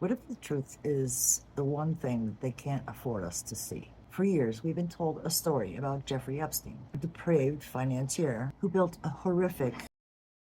What if the truth is the one thing that they can't afford us to see? For years, we've been told a story about Jeffrey Epstein, a depraved financier who built a horrific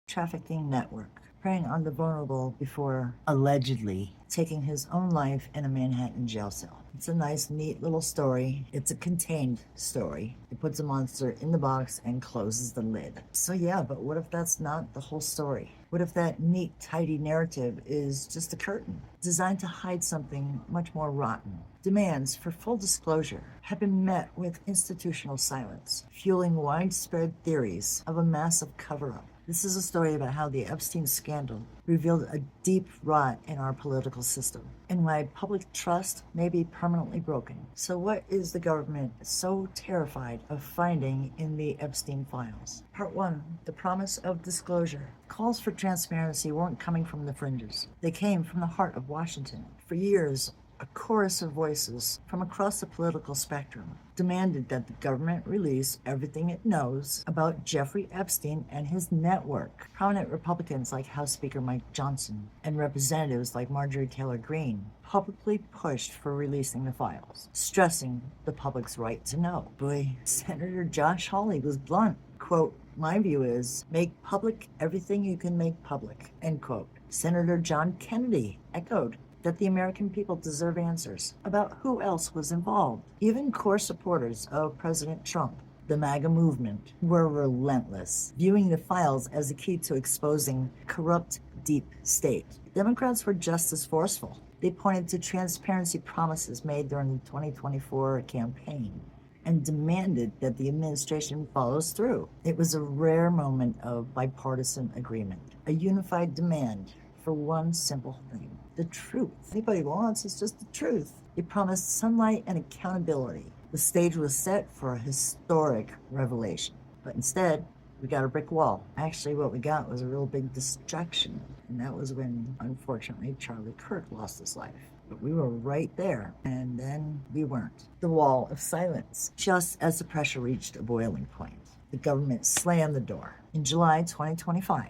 trafficking network, preying on the vulnerable before allegedly taking his own life in a Manhattan jail cell. It's a nice, neat little story. It's a contained story. It puts a monster in the box and closes the lid. So yeah, but what if that's not the whole story? What if that neat, tidy narrative is just a curtain designed to hide something much more rotten? Demands for full disclosure have been met with institutional silence, fueling widespread theories of a massive cover-up. This is a story about how the Epstein scandal revealed a deep rot in our political system and why public trust may be permanently broken. So what is the government so terrified of finding in the Epstein files? Part 1, the promise of disclosure. Calls for transparency weren't coming from the fringes. They came from the heart of Washington. For years, a chorus of voices from across the political spectrum demanded that the government release everything it knows about Jeffrey Epstein and his network. Prominent Republicans like House Speaker Mike Johnson and representatives like Marjorie Taylor Greene publicly pushed for releasing the files, stressing the public's right to know. Boy, Senator Josh Hawley was blunt. Quote, "My view is make public everything you can make public," end quote. Senator John Kennedy echoed that the American people deserve answers about who else was involved. Even core supporters of President Trump, the MAGA movement, were relentless, viewing the files as a key to exposing corrupt deep state. Democrats were just as forceful. They pointed to transparency promises made during the 2024 campaign and demanded that the administration follows through. It was a rare moment of bipartisan agreement, a unified demand for one simple thing: the truth. Anybody wants is just the truth. They promised sunlight and accountability. The stage was set for a historic revelation. But instead, we got a brick wall. Actually, what we got was a real big distraction. And that was when, unfortunately, Charlie Kirk lost his life. But we were right there, and then we weren't. The wall of silence. Just as the pressure reached a boiling point, the government slammed the door. In July 2025,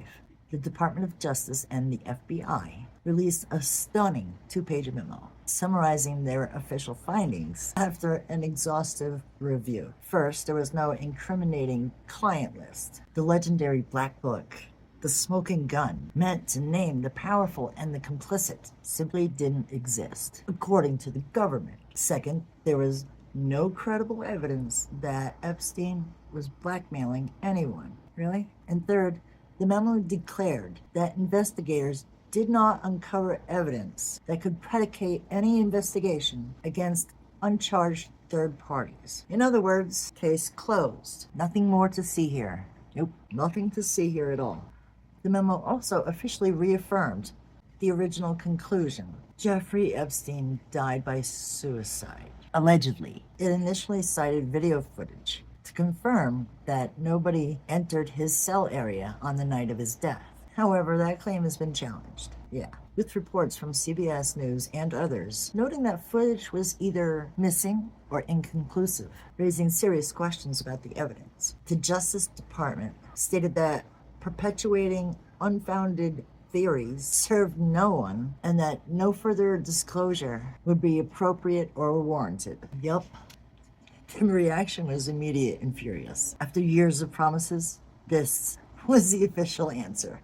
the Department of Justice and the FBI released a stunning two-page memo summarizing their official findings after an exhaustive review. First, there was no incriminating client list. The legendary Black Book, the smoking gun, meant to name the powerful and the complicit, simply didn't exist, according to the government. Second, there was no credible evidence that Epstein was blackmailing anyone. Really? And third, the memo declared that investigators did not uncover evidence that could predicate any investigation against uncharged third parties. In other words, case closed. Nothing more to see here. Nope, nothing to see here at all. The memo also officially reaffirmed the original conclusion. Jeffrey Epstein died by suicide. Allegedly. It initially cited video footage to confirm that nobody entered his cell area on the night of his death. However, that claim has been challenged. Yeah, with reports from CBS News and others noting that footage was either missing or inconclusive, raising serious questions about the evidence. The Justice Department stated that perpetuating unfounded theories served no one and that no further disclosure would be appropriate or warranted. Yup. The reaction was immediate and furious. After years of promises, this was the official answer.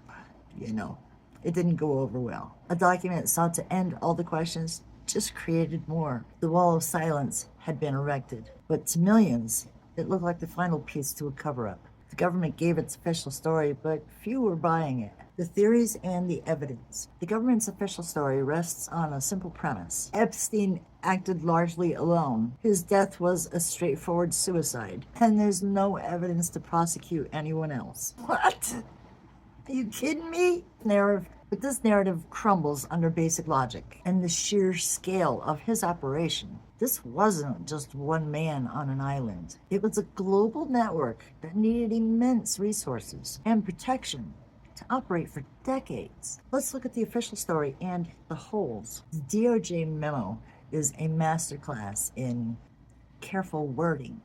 You know, it didn't go over well. A document sought to end all the questions just created more. The wall of silence had been erected, but to millions, it looked like the final piece to a cover-up. The government gave its official story, but few were buying it. The theories and the evidence. The government's official story rests on a simple premise. Epstein acted largely alone. His death was a straightforward suicide, and there's no evidence to prosecute anyone else. What? Are you kidding me? But this narrative crumbles under basic logic and the sheer scale of his operation. This wasn't just one man on an island. It was a global network that needed immense resources and protection to operate for decades. Let's look at the official story and the holes. The DOJ memo is a masterclass in careful wording.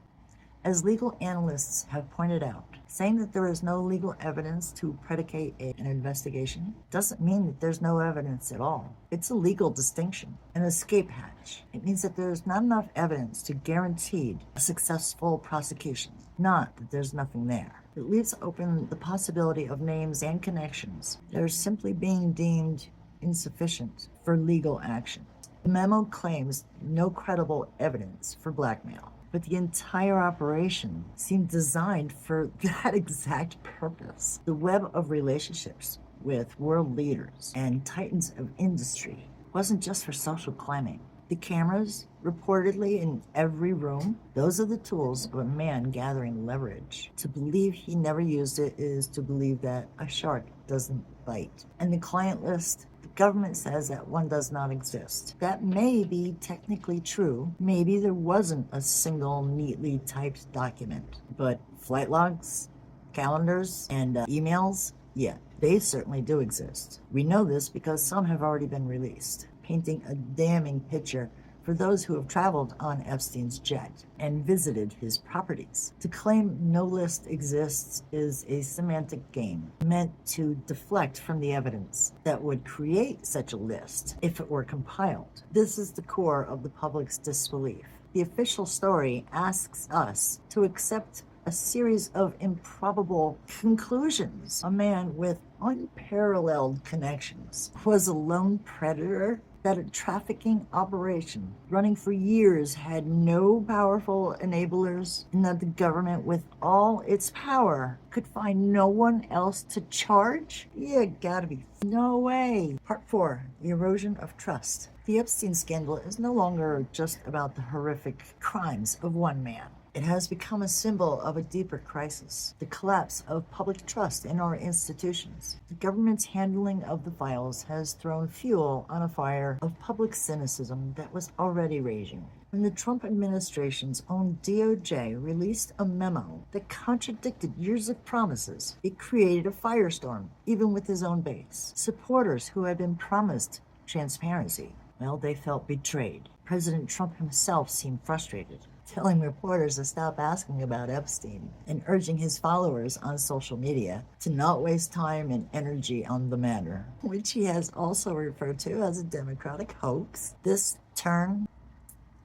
As legal analysts have pointed out, Saying that there is no legal evidence to predicate an investigation doesn't mean that there's no evidence at all. It's a legal distinction, an escape hatch. It means that there's not enough evidence to guarantee a successful prosecution, not that there's nothing there. It leaves open the possibility of names and connections that are simply being deemed insufficient for legal action. The memo claims no credible evidence for blackmail, but the entire operation seemed designed for that exact purpose. The web of relationships with world leaders and titans of industry wasn't just for social climbing. The cameras, reportedly in every room, those are the tools of a man gathering leverage. To believe he never used it is to believe that a shark doesn't bite. And the client list, the government says that one does not exist. That may be technically true. Maybe there wasn't a single neatly typed document. But flight logs, calendars, and emails, yeah, they certainly do exist. We know this because some have already been released, painting a damning picture for those who have traveled on Epstein's jet and visited his properties. To claim no list exists is a semantic game meant to deflect from the evidence that would create such a list if it were compiled. This is the core of the public's disbelief. The official story asks us to accept a series of improbable conclusions. A man with unparalleled connections was a lone predator, that a trafficking operation running for years had no powerful enablers, and that the government, with all its power, could find no one else to charge? You gotta be. No way. Part 4, the erosion of trust. The Epstein scandal is no longer just about the horrific crimes of one man. It has become a symbol of a deeper crisis, the collapse of public trust in our institutions. The government's handling of the files has thrown fuel on a fire of public cynicism that was already raging. When the Trump administration's own DOJ released a memo that contradicted years of promises, it created a firestorm, even with his own base. Supporters who had been promised transparency, well, they felt betrayed. President Trump himself seemed frustrated, telling reporters to stop asking about Epstein and urging his followers on social media to not waste time and energy on the matter, which he has also referred to as a Democratic hoax. This turn,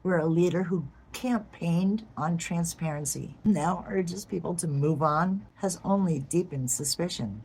where a leader who campaigned on transparency now urges people to move on, has only deepened suspicion.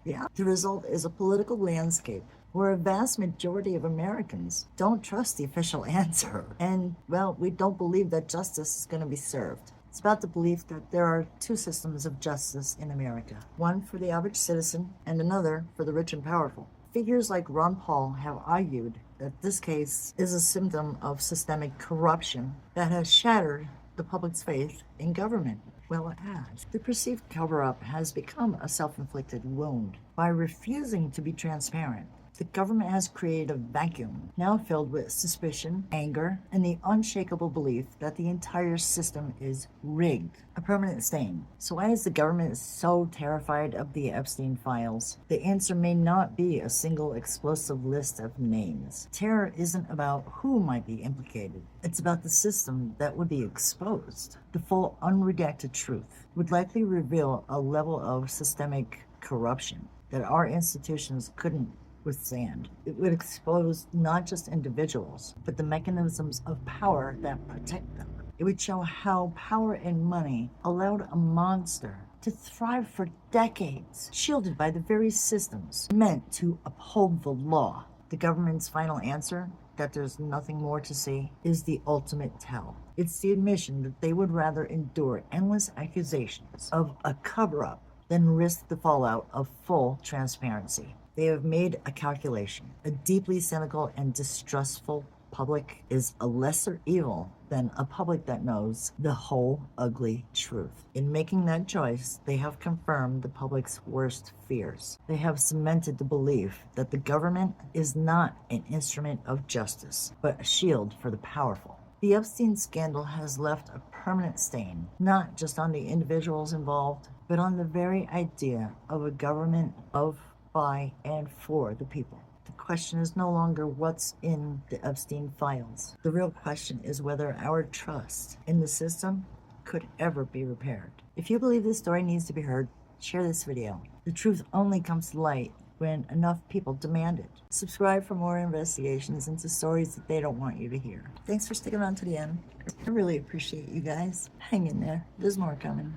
Yeah, the result is a political landscape where a vast majority of Americans don't trust the official answer. And, well, we don't believe that justice is going to be served. It's about the belief that there are two systems of justice in America, one for the average citizen and another for the rich and powerful. Figures like Ron Paul have argued that this case is a symptom of systemic corruption that has shattered the public's faith in government. Well, it has. The perceived cover-up has become a self-inflicted wound. By refusing to be transparent, the government has created a vacuum, now filled with suspicion, anger, and the unshakable belief that the entire system is rigged, a permanent stain. So why is the government so terrified of the Epstein files? The answer may not be a single explosive list of names. Terror isn't about who might be implicated. It's about the system that would be exposed. The full unredacted truth would likely reveal a level of systemic corruption that our institutions couldn't withstand. It would expose not just individuals, but the mechanisms of power that protect them. It would show how power and money allowed a monster to thrive for decades, shielded by the very systems meant to uphold the law. The government's final answer, that there's nothing more to see, is the ultimate tell. It's the admission that they would rather endure endless accusations of a cover-up than risk the fallout of full transparency. They have made a calculation. A deeply cynical and distrustful public is a lesser evil than a public that knows the whole ugly truth. In making that choice, they have confirmed the public's worst fears. They have cemented the belief that the government is not an instrument of justice, but a shield for the powerful. The Epstein scandal has left a permanent stain, not just on the individuals involved, but on the very idea of a government of, by, and for the people. The question is no longer what's in the Epstein files. The real question is whether our trust in the system could ever be repaired. If you believe this story needs to be heard, share this video. The truth only comes to light when enough people demand it. Subscribe for more investigations into stories that they don't want you to hear. Thanks for sticking around to the end. I really appreciate you guys. Hang in there. There's more coming.